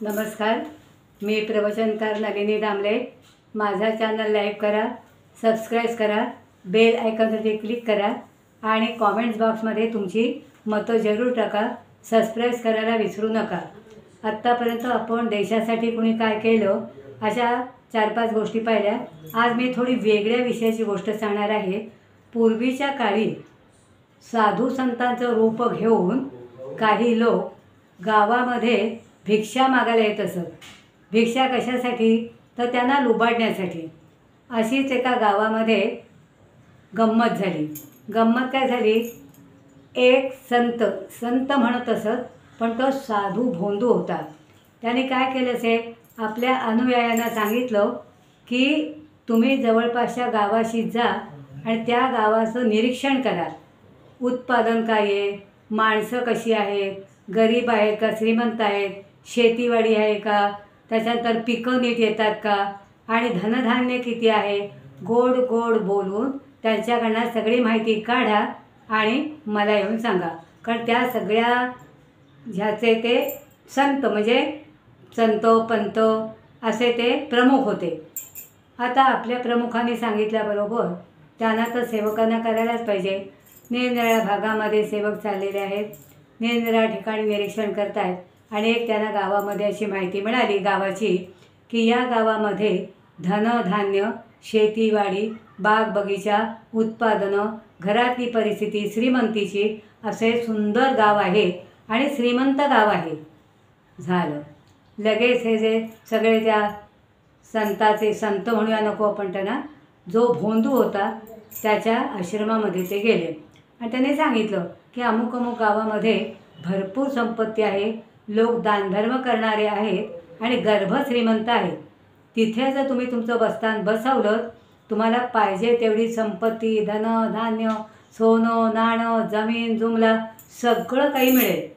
नमस्कार, मी प्रवचनकार नलिनी दामले। माझा चॅनल लाईक करा, सबस्क्राईब करा, बेल आयकॉनवरती क्लिक करा आणि कॉमेंट्स बॉक्समध्ये तुमची मतं जरूर टाका। सबस्क्राईब करायला विसरू नका। आत्तापर्यंत आपण देशासाठी कुणी काय केलं अशा 4-5 गोष्टी पाहिल्या। आज मी थोडी वेगळ्या विषयाची गोष्ट सांगणार आहे। पूर्वीच्या काळी साधू संतांचं रूप घेऊन काही लोक गावामध्ये भिक्षा मागायला येत असत। भिक्षा कशासाठी? तर त्यांना लुबाडण्यासाठी। अशीच एका गावामध्ये गंमत झाली। गंमत काय झाली? एक संत म्हणत असत, पण तो साधू भोंदू होता। त्याने काय केलं असेल, आपल्या अनुयायांना सांगितलं की तुम्ही जवळपासच्या गावाशी जा आणि त्या गावाचं निरीक्षण करा। उत्पादन काय आहे, माणसं कशी आहेत, गरीब आहेत का श्रीमंत आहेत, शेतीवाडी आहे का, त्याच्यानंतर पिकं नीट येतात का आणि धनधान्य किती आहे, गोड गोड बोलून त्यांच्याकडनं सगळी माहिती काढा आणि मला येऊन सांगा। कारण त्या सगळ्या ह्याचे ते संत म्हणजे संत पंत असे ते प्रमुख होते। आता आपल्या प्रमुखांनी सांगितल्याबरोबर त्यांना तर सेवकांना करायलाच पाहिजे। निरनिराळ्या भागामध्ये सेवक चाललेले आहेत, निरनिराळ्या ठिकाणी निरीक्षण करत आहेत आणि एक त्यांना गावामध्ये अशी माहिती मिळाली गावाची की या गावामध्ये धनधान्य, शेतीवाडी, बाग बगीचा, उत्पादनं, घरातली परिस्थिती श्रीमंतीची असे सुंदर गाव आहे आणि श्रीमंत गाव आहे। झालं लगेच हे जे सगळे त्या संताचे संत म्हणूया नको आपण त्यांना, जो भोंदू होता त्याच्या आश्रमामध्ये ते गेले आणि त्याने सांगितलं की अमुक अमुक गावामध्ये भरपूर संपत्ती आहे, लोक दानधर्म करणारे आहेत आणि गर्भ श्रीमंत आहेत। तिथे जर तुम्ही तुमचं बस्तान बसवलं, तुम्हाला पाहिजे तेवढी संपत्ती, धन धान्य, सोनं नाणं, जमीन जुमला सगळं काही मिळेल।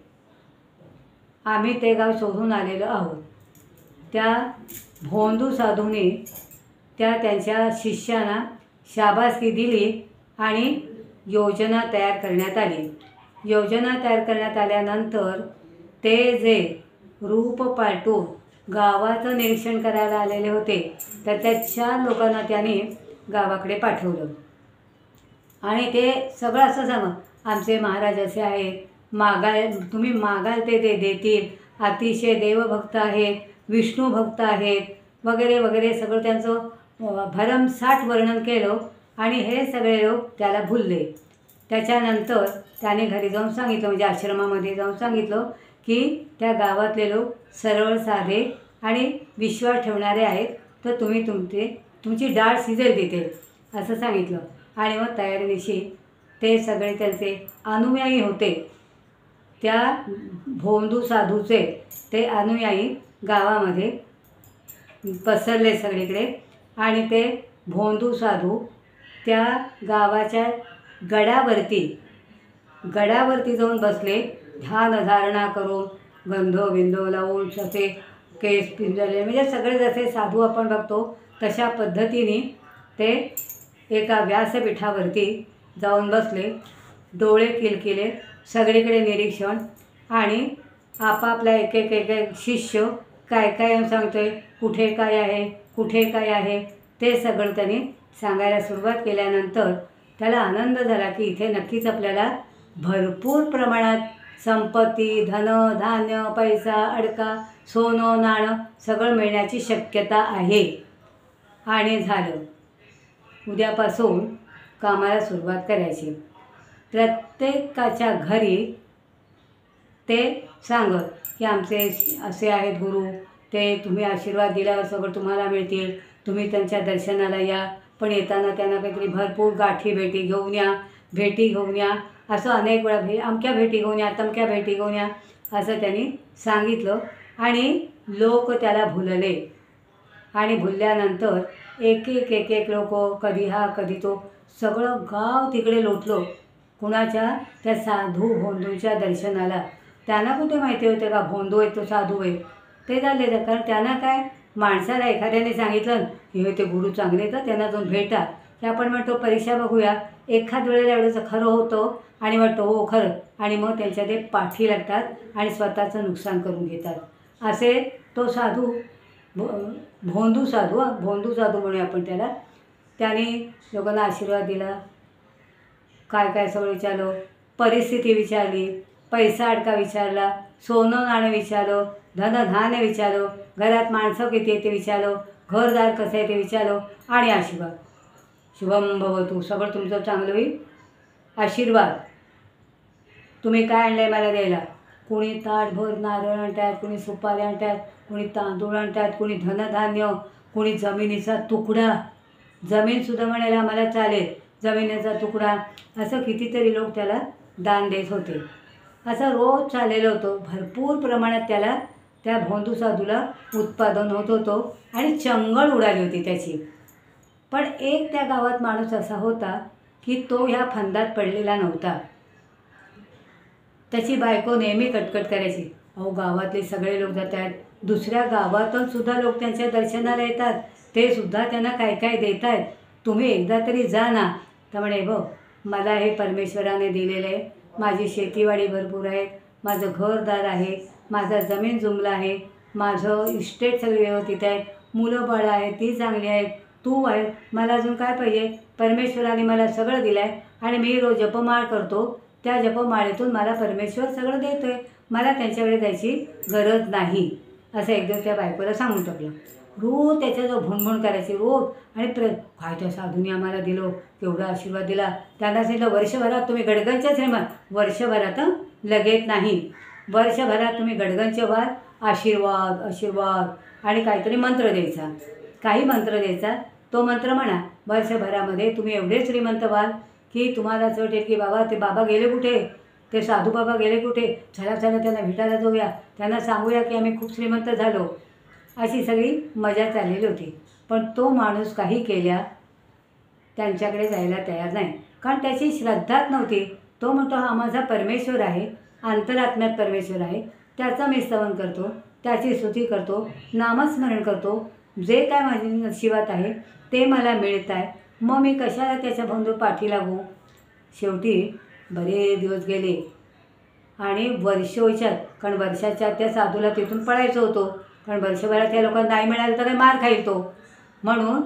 आम्ही ते गाव शोधून आलेलो आहोत। त्या भोंदू साधूने त्यांच्या शिष्यांना शाबासकी दिली आणि योजना तयार करण्यात आली। योजना तयार करण्यात आल्यानंतर ते जे रूप पालटून गावाचं निरीक्षण करायला आलेले होते तर त्या 4 लोकांना त्यांनी गावाकडे पाठवलं आणि ते सगळं असं सांग, आमचे महाराज असे आहेत, तुम्ही मागाल ते देतील, अतिशय देवभक्त आहेत, विष्णू भक्त आहेत वगैरे वगैरे सगळं त्यांचं भरमसाठ वर्णन केलं आणि हे सगळे लोक त्याला भुलले। त्याच्यानंतर त्याने घरी जाऊन सांगितलं, म्हणजे आश्रमामध्ये जाऊन सांगितलं की त्या गावातले लोक सरळ साधे आणि विश्वास ठेवणारे आहेत, तर तुम्ही तुमची डाळ शिजेल तिथे असं सांगितलं। आणि मग तयारीनिशी ते सगळे त्यांचे अनुयायी होते, त्या भोंदू साधूचे ते अनुयायी गावामध्ये पसरले सगळीकडे आणि ते भोंदू साधू त्या गावाच्या गडावरती जाऊन बसले। ध्यान धारणा करून गंधो बिंदो लावून असे केस पिंजरले, म्हणजे सगळे जसे साधू आपण बघतो तशा पद्धतीने ते एका व्यासपीठावरती जाऊन बसले। डोळे किलकिले, सगळीकडे निरीक्षण आणि आपापला एक एक शिष्य काय काय सांगतोय, कुठे काय आहे कुठे काय आहे ते सगळं त्यांनी सांगायला सुरुवात केल्यानंतर त्याला आनंद झाला की इथे नक्कीच आपल्याला भरपूर प्रमाणात संपत्ती, धन धान्य, पैसा अडका, सोनं नाणं सगळं मिळण्याची शक्यता आहे। आणि झालं, उद्यापासून कामाला सुरुवात करायची। प्रत्येकाच्या घरी ते सांगत की आमचे असे आहेत गुरु, ते तुम्ही आशीर्वाद दिल्यावर सगळं तुम्हाला मिळतील, तुम्ही त्यांच्या दर्शनाला या, पण येताना त्यांना काहीतरी भरपूर गाठी भेटी घेऊन या, भेटी घेऊन या, असं अनेक वेळा अमक्या भेटी घेऊन या, तमक्या भेटी घेऊन या असं त्यांनी सांगितलं आणि लोक त्याला भुलले। आणि भुलल्यानंतर एक एक लोक, कधी हा कधी तो, सगळं गाव तिकडे लोटलं कुणाच्या त्या साधू भोंदूच्या दर्शनाला। त्यांना कुठे माहिती होते का भोंदू आहे तो साधू आहे? ते झाले, कारण त्यांना काय, माणसाला एखाद्याने सांगितलं की ते गुरु चांगले तर त्यांना जाऊन भेटा, की आपण म्हणतो परीक्षा बघूया, एखाद वेळेला एवढंच खरं होतं आणि वाटतं हो खरं, आणि मग त्यांच्या ते पाठी लागतात आणि स्वतःचं नुकसान करून घेतात। असे तो साधू भोंदू साधू भोंदू साधू म्हणूया आपण त्याला. त्याने लोकांना आशीर्वाद दिला, काय काय सगळं विचारलं, परिस्थिती विचारली, पैसा अडका विचारला, सोनं नाणं विचारलं, धनधान्य विचारलं, घरात माणसं किती आहे ते विचारलं, घरदार कसं आहे ते विचारलं आणि आशीर्वाद. शुभम भवतु, सगळं तुमचं चांगलं होईल. आशीर्वाद. तुम्ही काय आणलं आहे मला द्यायला? कोणी ताटभर नारळ आणतात, कोणी सुपारी आणतात, कोणी तांदूळ आणतात, कोणी धनधान्य, कोणी जमिनीचा तुकडा. जमीनसुद्धा म्हणायला आम्हाला चालेल, जमिनीचा तुकडा. असं कितीतरी लोक त्याला दान देत होते. असं रोज चाललेलं होतं. भरपूर प्रमाणात त्याला, त्या भोंदू साधूला उत्पादन होत होतं आणि चंगळ उडाली होती त्याची. पण एक त्या गावात माणूस असा होता की तो ह्या फंदात पडलेला नव्हता. त्याची बायको नेहमी कटकट करायची, अहो गावातले सगळे लोक जात आहेत, दुसऱ्या गावातून सुद्धा लोक त्यांच्या दर्शनाला येतात, ते सुद्धा त्यांना काय काय देत आहेत, तुम्ही एकदा तरी जा ना. तर म्हणे बघ, मला हे परमेश्वराने दिलेलं आहे, माझी शेतीवाडी भरपूर आहे, माझं घरदार आहे, माझा जमीन जुमला आहे, माझं इस्टेट सगळी व्यवस्थित आहे, मुलं बाळं आहेत ती चांगली आहेत, तू आहे, मला अजून काय पाहिजे? परमेश्वराने मला सगळं दिलं आहे आणि मी रोज जपमाळ करतो, त्या जपमाळेतून मला परमेश्वर सगळं देतो आहे, मला त्यांच्याकडे जायची गरज नाही. असं एक दिवस त्या बायकोला सांगून टाकलं. रोज त्याच्याजवळ भुणभुण करायची रोज. आणि काय त्या साधूने आम्हाला दिलो, केवढा आशीर्वाद दिला. त्यांना सांगितलं वर्षभरात तुम्ही गडगंच्या श्रीमंत, वर्षभरात लगेच नाही, वर्षभरात तुम्ही गडगंच्या व्हाल, आशीर्वाद आशीर्वाद आणि काहीतरी मंत्र द्यायचा, काही मंत्र द्यायचा, तो मंत्र म्हणा. वर्षभरामध्ये तुम्ही एवढे श्रीमंत व्हाल की तुम्हाला असं वाटेल की बाबा ते बाबा गेले कुठे, ते साधू बाबा गेले कुठे, चला चला त्यांना भेटायला जाऊया, त्यांना सांगूया की आम्ही खूप श्रीमंत झालो. अशी सगळी मजा चाललेली होती. पण तो माणूस काही केल्या त्यांच्याकडे जायला तयार नाही, कारण त्याची श्रद्धाच नव्हती. तो म्हणतो हा माझा परमेश्वर आहे, अंतरात्म्यात परमेश्वर आहे, त्याचं मी स्तवन करतो, त्याची स्तुती करतो, नामस्मरण करतो, जे काय माझ्या नशिबात आहे ते मला मिळत आहे, मग मी कशाला त्याच्या बंधू पाठी लागू. शेवटी बरेच दिवस गेले आणि वर्ष होईच्यात, कारण वर्षाच्या त्या साधूला तिथून पळायचं होतं, कारण वर्षभरात त्या लोकांना नाही मिळालं तर काही मार खाईल तो. म्हणून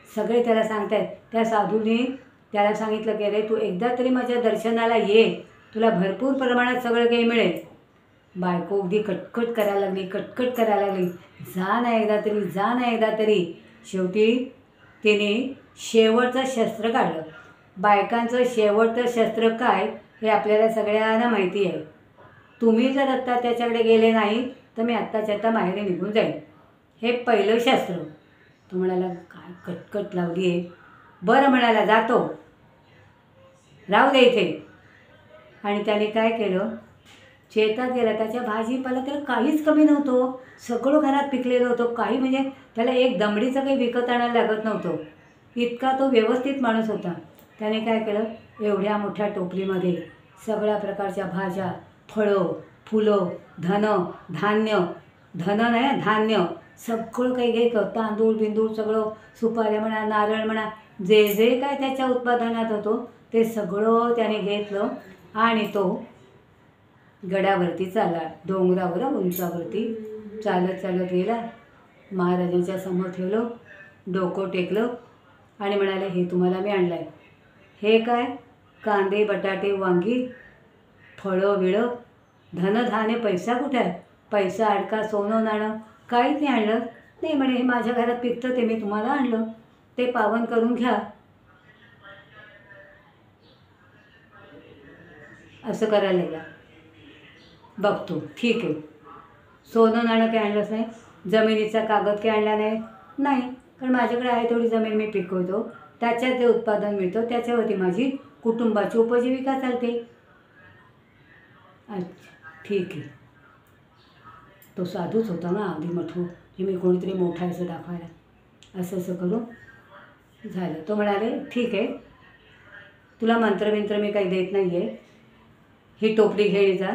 सगळे त्याला सांगत आहेत. त्या साधूने त्याला सांगितलं की अरे तू एकदा तरी माझ्या दर्शनाला ये, तुला भरपूर प्रमाणात सगळं काही मिळेल. बायको अगदी कटकट करायला लागली, कटकट करायला लागली, जा ना एकदा तरी, जा ना एकदा तरी. शेवटी तिने शेवटचं शस्त्र काढलं. बायकांचं शेवटचं शस्त्र काय हे आपल्याला सगळ्यांना माहिती आहे. तुम्ही जर आत्ता त्याच्याकडे गेले नाही तर मी आत्ताच्या आत्ता माहेरी निघून जाईल, हे पहिलं शस्त्र. तो म्हणाला काय कटकट लावली आहे. बरं म्हणाला, जातो, राहू दे इथे. आणि त्याने काय केलं, शेतात गेला. त्याच्या भाजीपाला त्याला काहीच कमी नव्हतं, सगळं घरात पिकलेलं होतं, काही म्हणजे त्याला एक दमडीचं काही विकत आणायला लागत नव्हतं, इतका तो व्यवस्थित माणूस होता. त्याने काय केलं, एवढ्या मोठ्या टोपलीमध्ये सगळ्या प्रकारच्या भाज्या, फळं, फुलं, धान्य, धन नाही धान्य, सगळं काही घेतलं. तांदूळ बिंदूळ सगळं, सुपाऱ्या म्हणा, नारळ म्हणा, जे जे काय त्याच्या उत्पादनात होतं ते सगळं त्याने घेतलं आणि तो गडावरती चालला. डोंगरावर उंचावरती चालत चालत गेला. महाराजांच्या समोर ठेवलं, डोकं टेकलं आणि म्हणाले हे तुम्हाला मी आणलं आहे. हे काय, कांदे बटाटे वांगी, फळं विळं, धनधान्य, पैसा कुठे आहे, पैसा अडका सोनं नाणं काहीच नाही आणलं. नाही म्हणे हे माझ्या घरात पिकतं ते मी तुम्हाला आणलं, ते पावन करून घ्या. असं करायला लागला. बघतो ठीक आहे, सोनं नाणं काही आणलंच नाही, जमिनीचा कागद काही आणला नाही, कारण माझ्याकडे आहे तेवढी जमीन मी पिकवतो, त्याच्यात जे उत्पादन मिळतं त्याच्यावरती माझी कुटुंबाची उपजीविका चालते. अच्छा ठीक आहे. तो साधूच होता ना अगदी मठू, हे मी कोणीतरी मोठा असं दाखवायला. असं करून झालं. तो म्हणाले ठीक आहे, तुला मंत्रबिंत्र मी काही देत नाही आहे, ही टोपली घे जा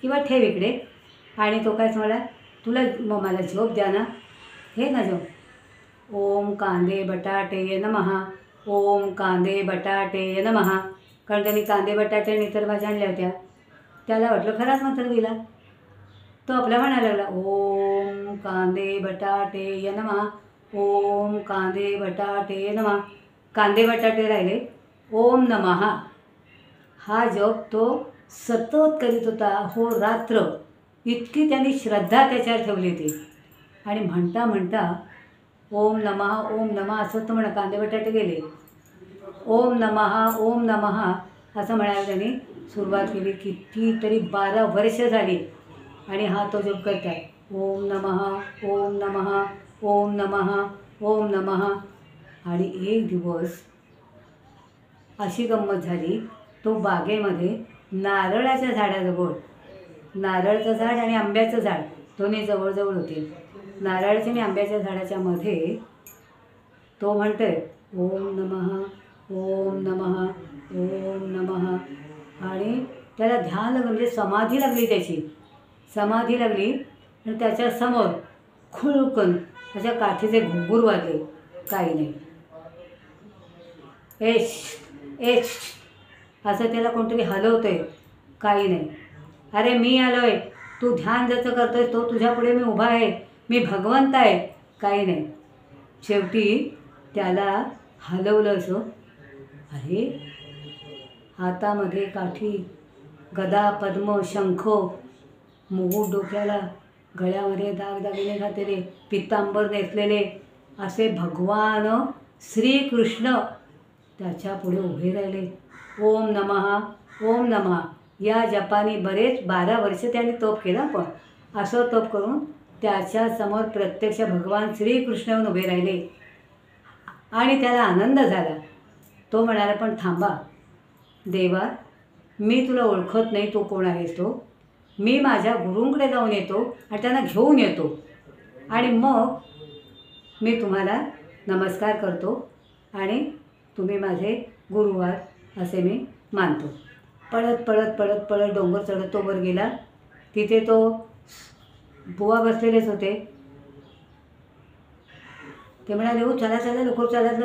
किंवा ठेव इकडे. आणि तो काय म्हणाला, तुला मग मला झोप द्या ना, हे ना झोप. ओम कांदे बटाटे नमः, ओम कांदे बटाटे नमः. कारण त्यांनी कांदे बटाटे आणि इतर भाज्या आणल्या होत्या. त्याला वाटलं खराच मंत्र दिला. तो आपला म्हणायला लागला ओम कांदे बटाटे नमः, ओम कांदे बटाटे नमः. कांदे बटाटे राहिले. ओम नमः हा जप तो सतत करीत होता, हो रात्र. इतकी त्यांनी श्रद्धा त्याच्यावर ठेवली होती. आणि म्हणता म्हणता ओम नमः असं तर म्हणा. कांदे बटाटे गेले. ओम नमः असं म्हणायला त्यांनी सुरुवात केली. कितीतरी 12 वर्ष झाली आणि हा तो जप करताय. ओम नमः ओम नमः ओम नमः ओम नमः. आणि एक दिवस अशी गंमत झाली, तो बागेमध्ये नारळाच्या झाडाजवळ, नारळाचं झाड आणि आंब्याचं झाड दोन्ही जवळजवळ होते. नारळाच्या आणि आंब्याच्या झाडाच्या मध्ये तो म्हणतोय ओम नमः ओम नमः ओम नमः. आणि त्याला ध्यान लागलं, म्हणजे समाधी लागली, त्याची समाधी लागली. आणि त्याच्यासमोर खुळकन त्याच्या काठीचे घुंगूर वाजले. काही नाही. एच असं त्याला कोणतरी हलवतं आहे. काही नाही. अरे मी आलो आहे, तू ध्यान ज्याचं करतो आहे तो तुझ्यापुढे मी उभा आहे, मी भगवंत आहे. काही नाही. शेवटी त्याला हलवलं असं. अरे हातामध्ये काठी, गदा, पद्म, शंख, मुकुट डोक्याला, गळ्यामध्ये दागदागिने घातलेले, पितांबर नेसलेले असे भगवान श्रीकृष्ण त्याच्या पुढे उभे राहिले. ओम नमः या जपानी बरेच 12 वर्ष त्यांनी तप केला. पण असं तप करून त्याच्यासमोर प्रत्यक्ष भगवान श्रीकृष्ण उभे राहिले. आणि त्याला आनंद झाला. तो म्हणाला, पण थांबा देवा, मी तुला ओळखत नाही, तू कोण आहेस तो. मी माझ्या गुरूंकडे जाऊन येतो आणि त्यांना घेऊन येतो आणि मग मी तुम्हाला नमस्कार करतो आणि तुम्ही माझे गुरु आहात असे मी मानतो. पळत डोंगर चढत तो वर गेला. तिथे तो बुवा बसलेलेच होते. ते म्हणाले, हो चला चला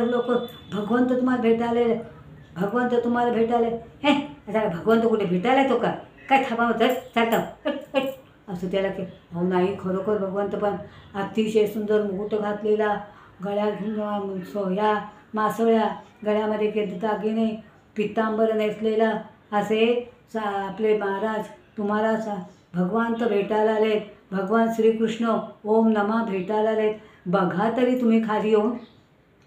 लोक भगवंत तुम्हाला भेटायला, भगवंत तुम्हाला भेटायला. हे आता भगवंत कुठे भेटायला येतो का, काय थांबा होतं चालतं असं त्याला के. अहो नाही, खरोखर भगवंत पण अतिशय सुंदर मुकुट घातलेला, गळ्यात ह्या मासोळ्या, गळ्यामध्ये के दागिने, पितांबर नेसलेला असे आपले महाराज तुम्हाला भगवंत भेटायला आलेत. भगवान श्रीकृष्ण ओम नमः भेटायला आलेत. बघा तरी तुम्ही खाली येऊन.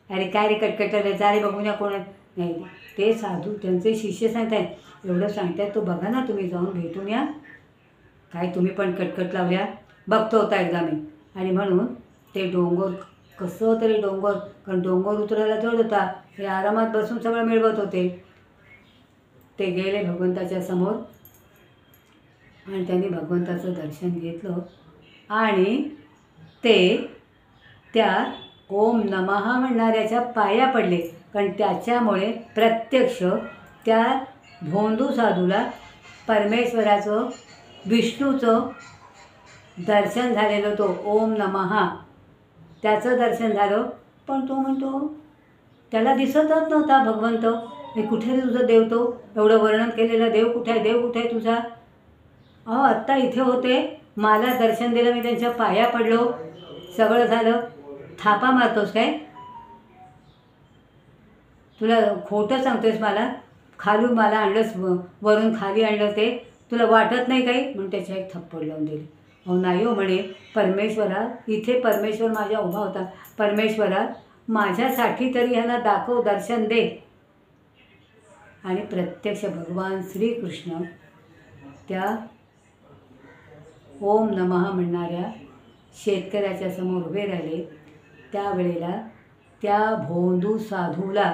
अरे काय रे कटकटले, जा रे बघूया कोण नाही. ते साधू त्यांचे शिष्य सांगत आहेत, एवढं सांगतायत तो बघा ना, तुम्ही जाऊन भेटून या. काय तुम्ही पण कटकट लावल्या, बघतो होता एकदा मी. आणि म्हणून ते डोंगर, कसं तरी डोंगर, कारण डोंगर उतरायला जड होता, हे आरामात बसून सगळं मिळवत होते. ते गेले भगवंताच्या समोर आणि त्यांनी भगवंताचं दर्शन घेतलं. आणि ते त्या ओम नमः म्हणणाऱ्याच्या पाया पडले. कारण त्याच्यामुळे प्रत्यक्ष त्या भोंदू साधूला परमेश्वराचं, विष्णूचं दर्शन झालेलं. तो ओम नमः त्याचं दर्शन झालं. पण तो म्हणतो त्याला दिसतच नव्हता भगवंत. हे कुठे रे तुझं देव, तो एवढं वर्णन केलेला देव कुठे आहे, देव कुठे आहे तुझा. अहो आत्ता इथे होते, मला दर्शन दिलं, मी त्यांच्या पाया पडलो, सगळं झालं. थापा मारतोस काय, तुला खोटं सांगतोयस मला, खालून मला आणलंस, वरून खाली आणलं, ते तुला वाटत नाही काही. म्हणून त्याच्या एक थप्पड लावून दिली. अहो नाही हो म्हणे, परमेश्वरा, इथे परमेश्वर माझ्या उभा होता. परमेश्वरा माझ्यासाठी तरी ह्यांना दाखव, दर्शन दे. आणि प्रत्यक्ष भगवान श्रीकृष्ण त्या ओम नमः म्हणणाऱ्या शेतकऱ्याच्या समोर उभे राहिले. त्यावेळेला त्या भोंदू साधूला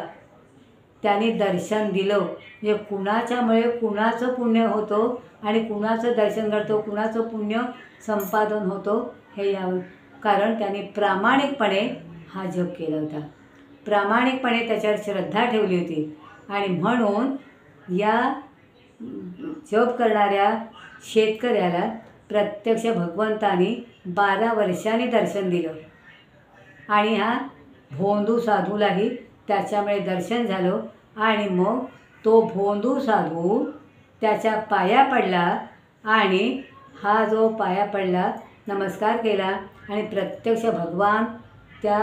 त्याने दर्शन दिलं. म्हणजे कुणाच्यामुळे कुणाचं पुण्य होतं आणि कुणाचं दर्शन घडतं, कुणाचं पुण्य संपादन होतं हे यावं. कारण त्याने प्रामाणिकपणे हा जप केला होता, प्रामाणिकपणे त्याच्यावर श्रद्धा ठेवली होती. आणि म्हणून या जप करणाऱ्या शेतकऱ्याला प्रत्यक्ष भगवंतानी 12 वर्षांनी दर्शन दिलं. आणि ह्या भोंदू साधूलाही त्याच्यामुळे दर्शन झालं. आणि मग तो भोंदू साधू त्याच्या पाया पडला. आणि हा जो पाया पडला, नमस्कार केला, आणि प्रत्यक्ष भगवान त्या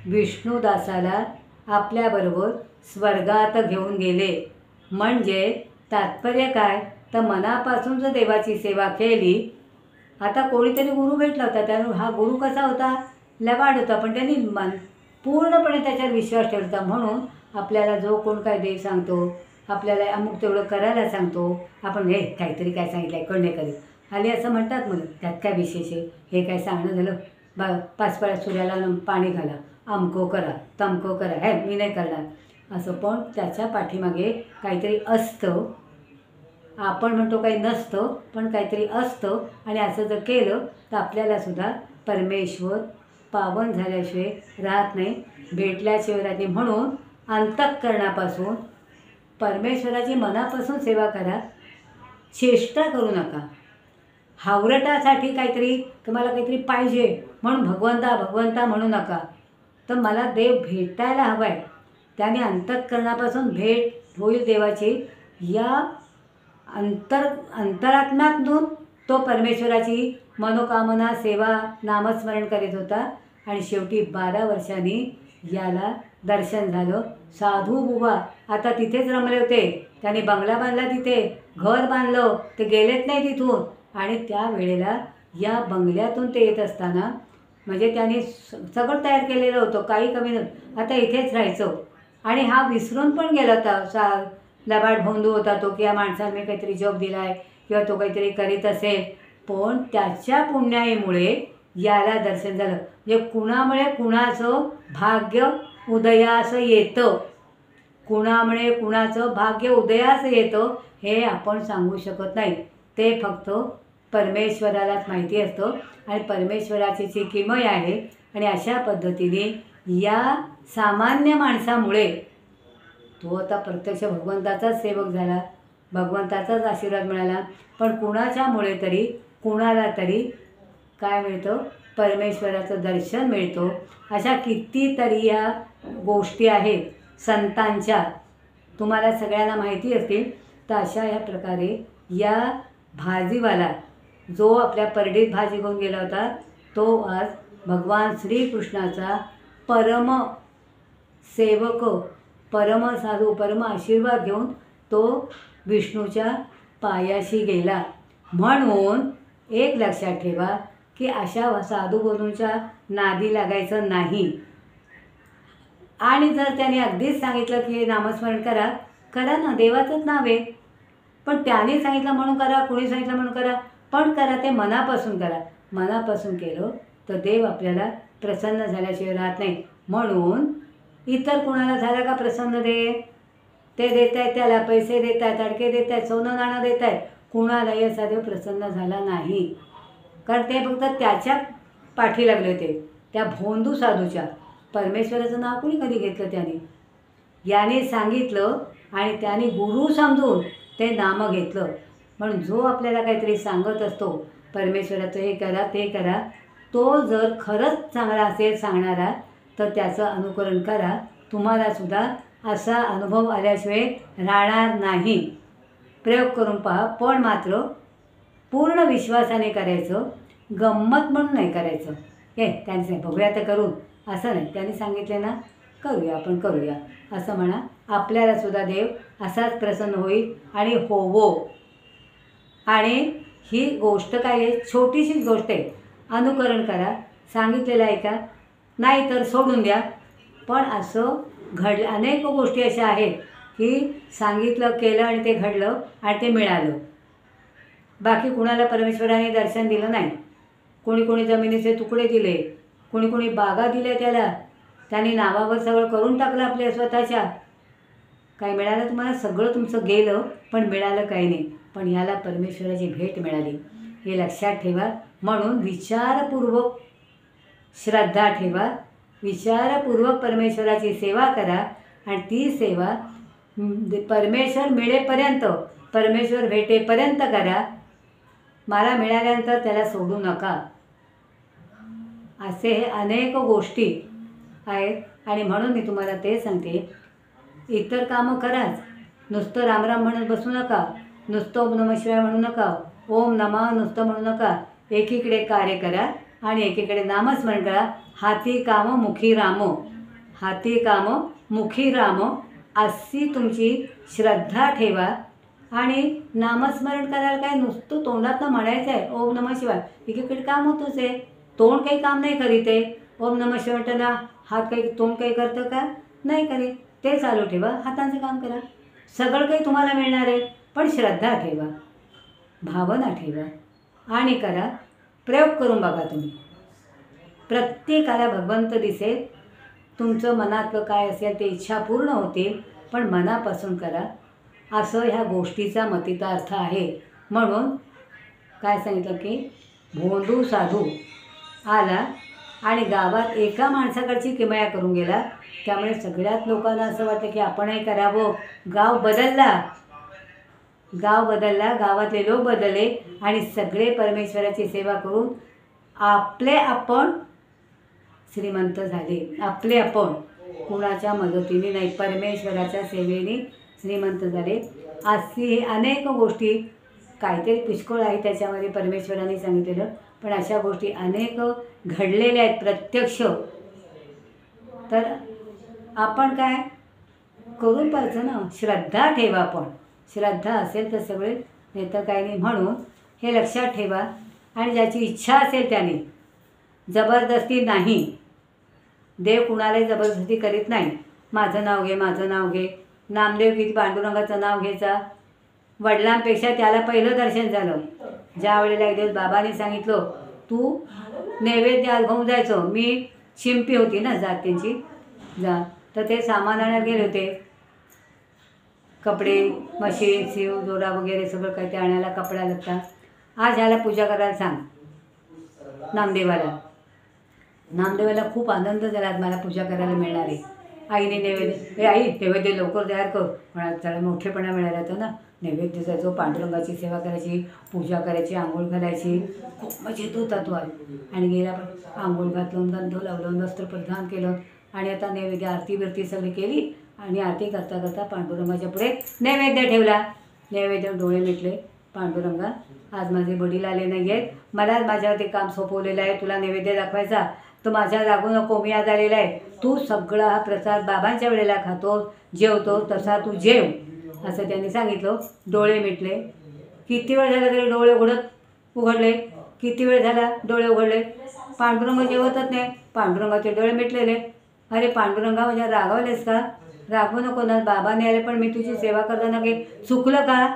विष्णुदासाला आपल्याबरोबर स्वर्गात घेऊन गेले. म्हणजे तात्पर्य काय, तर मनापासून जर देवाची सेवा केली. आता कोणीतरी गुरु भेटला होता, त्यानं हा गुरु कसा होता, लबाड होता, पण त्यांनी पूर्णपणे त्याच्यावर विश्वास ठेवला होता. म्हणून आपल्याला जो कोण काय देव सांगतो, आपल्याला अमुक तेवढं करायला सांगतो, आपण हे काहीतरी काय सांगितलं आहे कळणे करीत आली असं म्हणतात. म्हणून त्यात काय विशेष आहे, हे काय सांगणं झालं, 5 पाळ्या सूर्याला पाणी घाला, अमको करा, तमको करा, हे मी नाही करणार असं. पण त्याच्या पाठीमागे काहीतरी असतं. आपण म्हणतो काही नसतं, पण काहीतरी असतं. आणि असं जर केलं तर आपल्यालासुद्धा परमेश्वर पावन झाल्याशिवाय राहत नाही, भेटल्याशिवाय राहत नाही. म्हणून अंतःकरणापासून परमेश्वराची मनापासून सेवा करा. चेष्टा करू नका. हावरटासाठी काहीतरी तुम्हाला काहीतरी पाहिजे म्हणून भगवंता भगवंता म्हणू नका. तर मला देव भेटायला हवा आहे, त्याने अंतःकरणापासून भेट होईल देवाची. या अंतरात्म्यातून तो परमेश्वराची मनोकामना सेवा नामस्मरण करीत होता. आणि शेवटी 12 वर्षांनी याला दर्शन झालं. साधू बुवा आता तिथेच रमले होते. त्यांनी बंगला बांधला, तिथे घर बांधलं, ते गेलेत नाही तिथून. आणि त्या वेळेला या बंगल्यातून ते येत असताना, म्हणजे त्यांनी सगळं तयार केलेलं होतं, काही कमी नव्हतं, आता इथेच राहायचं. आणि हा विसरून पण गेला होता, लबाड भोंदू होता तो, की या माणसाला मी काहीतरी जॉब दिला आहे किंवा तो काहीतरी करीत असेल. पण त्याच्या पुण्याईमुळे याला दर्शन झालं. म्हणजे कुणामुळे कुणाचं भाग्य उदयास येतं, कुणामुळे कुणाचं भाग्य उदयास येतं हे आपण सांगू शकत नाही. ते फक्त परमेश्वरालाच माहिती असतं. आणि परमेश्वराची जी किमया आहे. आणि अशा पद्धतीने या सामान्य माणसामुळे तो आता प्रत्यक्ष भगवंताचाच सेवक झाला, भगवंताचाच आशीर्वाद मिळाला. पण कुणाच्यामुळे तरी कुणाला तरी काय मिळतं, परमेश्वराचं दर्शन मिळतो. अशा कितीतरी या गोष्टी आहेत संतांच्या, तुम्हाला सगळ्यांना माहिती असतील. तर अशा या प्रकारे या भाजीवाला जो आपल्या परडीत भाजी घेऊन गेला होता, तो आज भगवान श्रीकृष्णाचा परम सेवक, परम साधू, परम आशीर्वाद घेऊन तो विष्णूच्या पायाशी गेला. म्हणून एक लक्षात ठेवा की अशा साधू बंधूंच्या नादी लागायचं नाही. आणि जर त्याने अगदीच सांगितलं की हे नामस्मरण करा, करा ना, देवाचंच नाव आहे. पण त्याने सांगितलं म्हणून करा, कोणी सांगितलं म्हणून करा, पण करा ते मनापासून करा. मनापासून केलं तर देव आपल्याला प्रसन्न झाल्याशिवाय राहत नाही. म्हणून इतर कुणाला झाला का प्रसन्न देव, ते देत आहेत, त्याला पैसे देत आहेत, अडके देत आहेत, सोनं नाणं देत आहेत, कुणालाही असा देव प्रसन्न झाला नाही. कारण ते फक्त त्याच्या पाठी लागले होते, त्या भोंदू साधूच्या. परमेश्वराचं नाव कोणी कधी घेतलं त्याने, याने सांगितलं आणि त्याने गुरु समजून ते नाम घेतलं. म्हणून जो आपल्याला काहीतरी सांगत असतो, परमेश्वराचं हे करा ते करा, तो जर खरंच चांगला असेल सांगणारा तर त्याचं अनुकरण करा. तुम्हालासुद्धा असा अनुभव आल्याशिवाय राहणार नाही. प्रयोग करून पहा, पण मात्र पूर्ण विश्वासाने करायचं, गंमत म्हणून नाही करायचं. हे त्यांचे बघूया तर करून असं नाही. त्यांनी सांगितले ना, करूया, आपण करूया असं म्हणा. आपल्यालासुद्धा देव असाच प्रसन्न होईल आणि होवो. आणि ही गोष्ट काय आहे, छोटीशीच गोष्ट आहे. अनुकरण करा, सांगितलेलं आहे का, नाही तर सोडून द्या. पण असं घडलं, अनेक गोष्टी अशा आहेत की सांगितलं, केलं आणि ते घडलं आणि ते मिळालं. बाकी कुणाला परमेश्वराने दर्शन दिलं नाही. कोणी कोणी जमिनीचे तुकडे दिले, कोणी कोणी बागा दिल्या त्याला, त्याने नावावर सगळं करून टाकलं आपल्या स्वतःच्या. काय मिळालं तुम्हाला, सगळं तुमचं गेलं पण मिळालं काही नाही. पण याला परमेश्वराची भेट मिळाली, हे लक्षात ठेवा. म्हणून विचारपूर्वक श्रद्धा ठेवा, विचारपूर्वक परमेश्वराची सेवा करा. आणि ती सेवा परमेश्वर मिळेपर्यंत, परमेश्वर भेटेपर्यंत करा. मला मिळाल्यानंतर त्याला सोडू नका. असे हे अनेक गोष्टी आहेत. आणि म्हणून मी तुम्हाला ते सांगते, इतर कामं कराच, नुसतं रामराम म्हणत बसू नका, नुसतं ओम नमः शिवाय म्हणू नका, ओम नमः नुसतं म्हणू नका. एकीकडे कार्य करा आणि एकीकडे नामस्मरण करा. हाती काम मुखी राम, हाती काम मुखी राम, अशी तुमची श्रद्धा ठेवा. आणि नामस्मरण करायला काय नुसतं तोंडातनं म्हणायचं आहे ओम नमः शिवाय, एकीकडे काम होतंच आहे. तोंड काही काम नाही करीत आहे. ओम नमः शिवाय म्हणताना हात काही तोंड काही करतं का? नाही करीत. ते चालू ठेवा, हातांचं काम करा. सगळं काही तुम्हाला मिळणार आहे, पण श्रद्धा ठेवा, भावना ठेवा आणि करा. प्रयोग करून बघा तुम्ही. प्रत्येकाला भगवंत दिसेल. तुमचं मनातलं काय असेल ते इच्छा पूर्ण होतील, पण मनापासून करा. असं ह्या गोष्टीचा मतितार्थ आहे. म्हणून काय सांगितलं की भोंदू साधू आला आणि गावात एका माणसाकडची किमया करून गेला. त्यामुळे सगळ्याच लोकांना असं वाटलं की आपणही करावं. गाव बदलला, गाव बदलला, गावातले लोक बदलले आणि सगळे परमेश्वराची सेवा करून आपले आपण श्रीमंत झाले. आपले आपण, कुणाच्या मदतीने नाही, परमेश्वराच्या सेवेने श्रीमंत झाले. अशी अनेक गोष्टी, काहीतरी पुष्कळ आहे त्याच्यामध्ये परमेश्वराने सांगितलेलं, पण अशा गोष्टी अनेक घडलेल्या आहेत प्रत्यक्ष. तर आपण काय करून पाहिजे ना, श्रद्धा ठेवा. आपण श्रद्धा असेल तर सगळे, नाही तर काही नाही. म्हणून हे लक्षात ठेवा. आणि ज्याची इच्छा असेल त्याने, जबरदस्ती नाही. देव कुणालाही जबरदस्ती करीत नाही. माझं नाव घे, माझं नाव घे. नामदेव किती पांडुरंगाचं नाव घ्यायचा. वडिलांपेक्षा त्याला पहिलं दर्शन झालं. ज्या वेळेला एक दिवस बाबांनी सांगितलं तू नैवेद्य घेऊन जायचो. मी शिंपी होती ना जात त्यांची जा, तर ते सामान आणायला गेले होते. कपडे, मशीन, शिव, दोरा वगैरे सगळं काही ते आणायला, कपडा लागता. आज ह्याला पूजा करायला सांग नामदेवाला. नामदेवाला खूप आनंद झाला, आज मला पूजा करायला मिळणार आहे. आईने नैवेद्य, हे आई नैवेद्य लवकर तयार कर. पण त्याला मोठेपणा मिळाला होता ना. नैवेद्य जायचो, पांडुरंगाची सेवा करायची, पूजा करायची, आंघोळ घालायची. खूप मजेत होता तो आज. आणि गेला पण आंघोळ घातलं, गंध लावलं, वस्त्र परिधान केलं आणि आता नैवेद्य आरती बिरती सगळी केली. आणि आरती करता करता पांडुरंगाच्या पुढे नैवेद्य ठेवला. नैवेद्य डोळे मिटले. पांडुरंगा, आज माझे वडील आले नाही आहेत, मला माझ्यावरती काम सोपवलेलं आहे, तुला नैवेद्य दाखवायचा तर माझ्या लागू नको, मी आज आलेला आहे. तू सगळा हा प्रसाद बाबांच्या वेळेला खातो, जेवतो, तसा तू जेव, असं त्यांनी सांगितलं. डोळे मिटले. किती वेळ झाला तरी डोळे उघडले. किती वेळ झाला डोळे उघडले. पांडुरंग जेवतच नाही. पांडुरंगाचे डोळे मिटलेले. अरे पांडुरंगा, माझ्या रागावलेस का? रागवू नको ना, बाबाने आले पण मी तुझी सेवा करताना काही चुकलं का?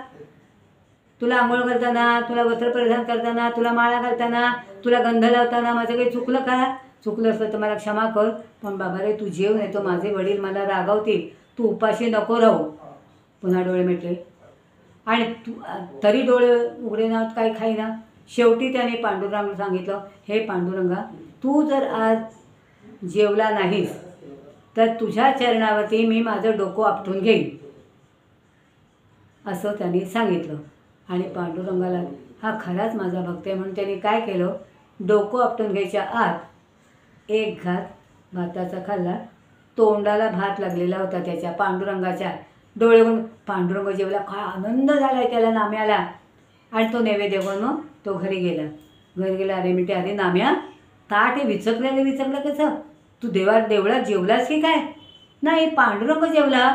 तुला आंघोळ करताना, तुला वस्त्र परिधान करताना, तुला माळा घालताना, तुला गंध लावताना माझं काही चुकलं का? चुकलं असतं तर मला क्षमा कर. पण बाबा रे, तू जेव, नाही तो माझे वडील मला रागावतील, तू उपाशी नको राहू. पुन्हा डोळे मिटले. आणि तरी डोळे उघडे ना, काही खाईना. शेवटी त्याने पांडुरंगाला सांगितलं, हे पांडुरंगा, तू जर आज जेवला नाहीस तर तुझ्या चरणावरती मी माझं डोकं आपटून घेईन, असं त्यांनी सांगितलं. आणि पांडुरंगाला हा खराच माझा भक्त आहे म्हणून त्यांनी काय केलं, डोकं आपटून घ्यायच्या आत एक घात भाताचा खाल्ला. तोंडाला भात लागलेला होता त्याच्या, पांडुरंगाच्या. डोळे उघडून पांडुरंग जेवला. काय आनंद झाला आहे त्याला नाम्याला. आणि तो नैवेद्य बनवून तो घरी गेला. घरी गेला. अरे मिठे, अरे नाम्या, ताट हे विचकलं कसं? तू देवळात जेवलास की काय? नाही, पांडुरंग जेवला.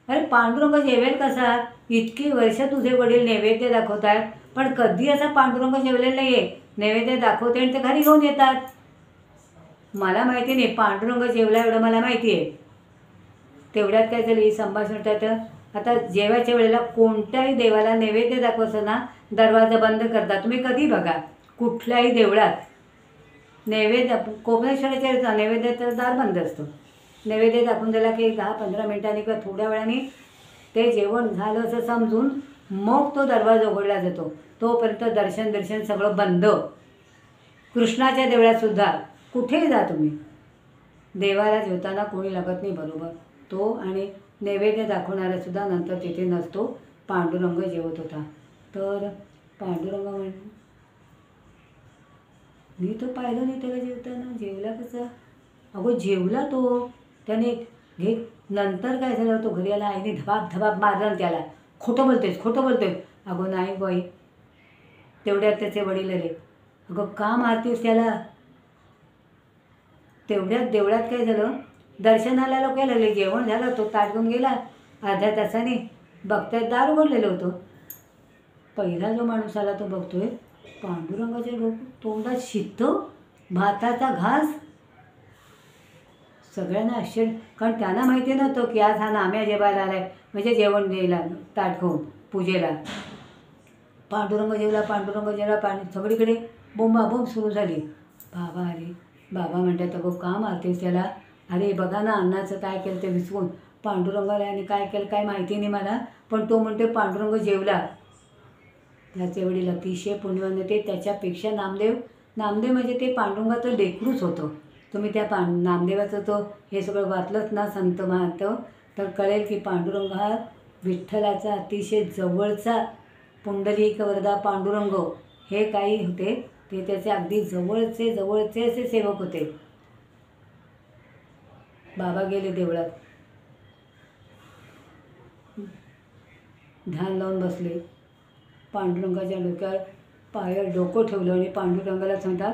अरे पांडुरंग जेवेल कसा? इतकी वर्ष तुझे वडील नैवेद्य दाखवत आहेत, पण कधी असा पांडुरंग जेवलेला नाही आहे. नैवेद्य दाखवते आणि ते घरी घेऊन येतात. मला माहिती नाही, पांडुरंग जेवला एवढं मला माहिती आहे. तेवढ्यात काय झालं, ही संभाषण त्याचं. आता जेवायच्या वेळेला कोणत्याही देवाला नैवेद्य दाखवताना दरवाजा बंद करतात. तुम्ही कधी बघा, कुठल्याही देवळात नैवेद्य, कोपेश्वराच्या नैवेद्याचं दार बंद असतं. नैवेद्य दाखवून दिला की 10-15 मिनिटांनी किंवा थोड्या वेळाने ते जेवण झालं असं समजून मग तो दरवाजा उघडला जातो. तोपर्यंत दर्शन सगळं बंद. कृष्णाच्या देवळातसुद्धा कुठेही जा तुम्ही, देवाला जेवताना कोणी लागत नाही बरोबर. तो आणि नैवेद्य दाखवणारासुद्धा नंतर तिथे नसतो. पांडुरंग जेवत होता. तर पांडुरंग म्हण, मी तर पाहिलं नाही त्याला जेवताना. जेवला कसा? अगो जेवला तो. त्याने घे. नंतर काय झालं, तो घरी आला. आईने धबाब मारलं त्याला. खोटं बोलतोय. अगो नाही बाई. तेवढ्यात त्याचे वडील आले. अगं का मारतीस त्याला? तेवढ्यात देवळात काय झालं, दर्शनाला लोक यायला लागले. जेवण झालं, तो ताट घेऊन गेला. अर्ध्या तासाने बघतायत दार उघडलेलं होतं. पहिला जो माणूस आला तो बघतोय पांडुरंगाच्या तोंडात शित्त, भाताचा घास. सगळ्यांना आश्चर्य, कारण त्यांना माहिती नव्हतं की आज हा नाम्या जेवायला आला आहे, म्हणजे जेवण द्यायला ताट घेऊन पूजेला. पांडुरंग जेवला, पांडुरंग जेवला, सगळीकडे बोंबाबोंब सुरू झाली. बाबा आले. बाबा म्हणतात, अगो का मारतेस त्याला? अरे बघा ना, अन्नाचं काय केलं ते विसरून. पांडुरंगाला आणि काय केलं काय माहिती नाही मला, पण तो म्हणतो पांडुरंग जेवला. त्याचे वडील अतिशय पुण्यवान होते. त्याच्यापेक्षा नामदेव म्हणजे ते पांडुरंगाचं लेकरूच होतं. तुम्ही त्या नामदेवाचं तो हे सगळं वाचलंच ना संत महात्म, तर कळेल की पांडुरंग हा विठ्ठलाचा अतिशय जवळचा, पुंडलिक वरदा पांडुरंग हे काही होते ते त्याचे अगदी जवळचे असे सेवक होते. बाबा गेले देवळात, ध्यान लावून बसले. पांडुरंगाच्या डोक्यावर पायावर डोकं ठेवलं आणि पांडुरंगाला सांगतात,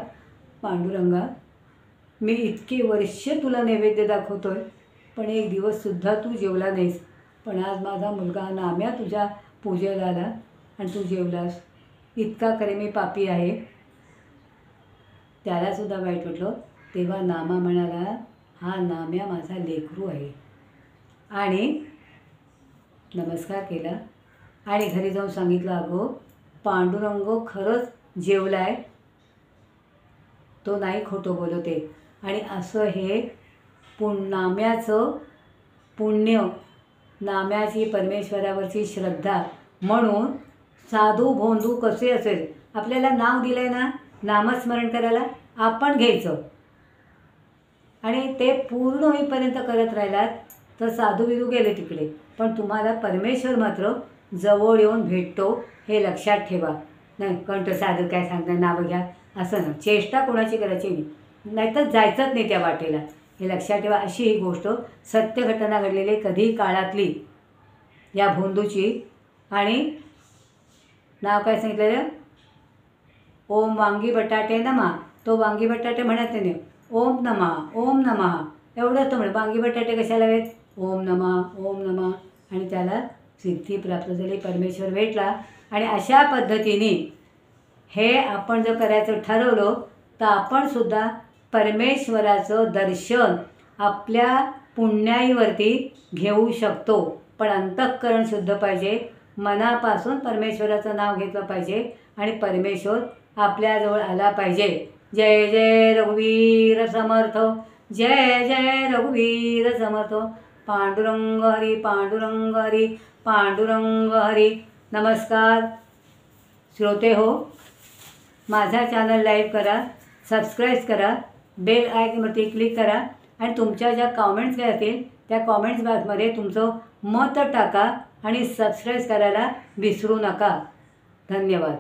पांडुरंगा, मी इतकी वर्ष तुला नैवेद्य दाखवतोय, पण एक दिवससुद्धा तू जेवला नाहीस. पण आज माझा मुलगा नाम्या तुझ्या पूजेला आला आणि तू जेवलास. इतका खरे मी पापी आहे. त्यालासुद्धा वाईट वाटलं. तेव्हा नामा म्हणाला, हा नाम्या माझा लेकरू आहे. आणि नमस्कार केला आणि घरी जाऊन सांगितलं, अगो पांडुरंग खरंच जेवला आहे, तो नाही खोटं बोलते. आणि असं हे नाम्याचं पुण्य, नाम्याची परमेश्वरावरची श्रद्धा, म्हणून साधू भोंदू कसे असेल, आपल्याला नाव दिलं आहे ना नामस्मरण करायला, आपण घ्यायचं आणि ते पूर्ण होईपर्यंत करत राहिलात तर साधू विधू गेले तिकडे, पण तुम्हाला परमेश्वर मात्र जवळ येऊन भेटतो हे लक्षात ठेवा. नाही कारण साधू काय सांगतात नावं घ्या असं ना, चेष्टा कोणाची करायची नाही, नाहीतर जायचंच नाही त्या वाटेला, हे लक्षात ठेवा. अशी ही गोष्ट सत्य घटना घडलेली कधी काळातली या भोंदूची. आणि नाव काय सांगितलेलं, ओम वांगी बटाटे नमा. तो वांगी बटाटे म्हणत नाही, ओम नमः ओम नमः एवढंच तो म्हणे. वांगी बटाटे कशाला हवेत, ओम नमः ओम नमः. आणि त्याला सिद्धी प्राप्त झाली, परमेश्वर भेटला. आणि अशा पद्धतीने हे आपण जर करायचं ठरवलं तर आपणसुद्धा परमेश्वराचं दर्शन आपल्या पुण्याईवरती घेऊ शकतो. पण अंतःकरण शुद्ध पाहिजे, मनापासून परमेश्वराचं नाव घेतलं पाहिजे आणि परमेश्वर आपल्याजवळ आला पाहिजे. जय जय रघुवीर समर्थ, जय जय रघुवीर समर्थ. पांडुरंग हरी पांडुरंग हरी पांडुरंग हरी. नमस्कार श्रोते हो, माझा चॅनल लाईक करा, सबस्क्राईब करा, बेल आयकॉनवरती क्लिक करा आणि तुमच्या ज्या कॉमेंट्स काय असतील त्या कॉमेंट्स बॉक्समध्ये तुमचं मत टाका आणि सबस्क्राईब करायला विसरू नका. धन्यवाद.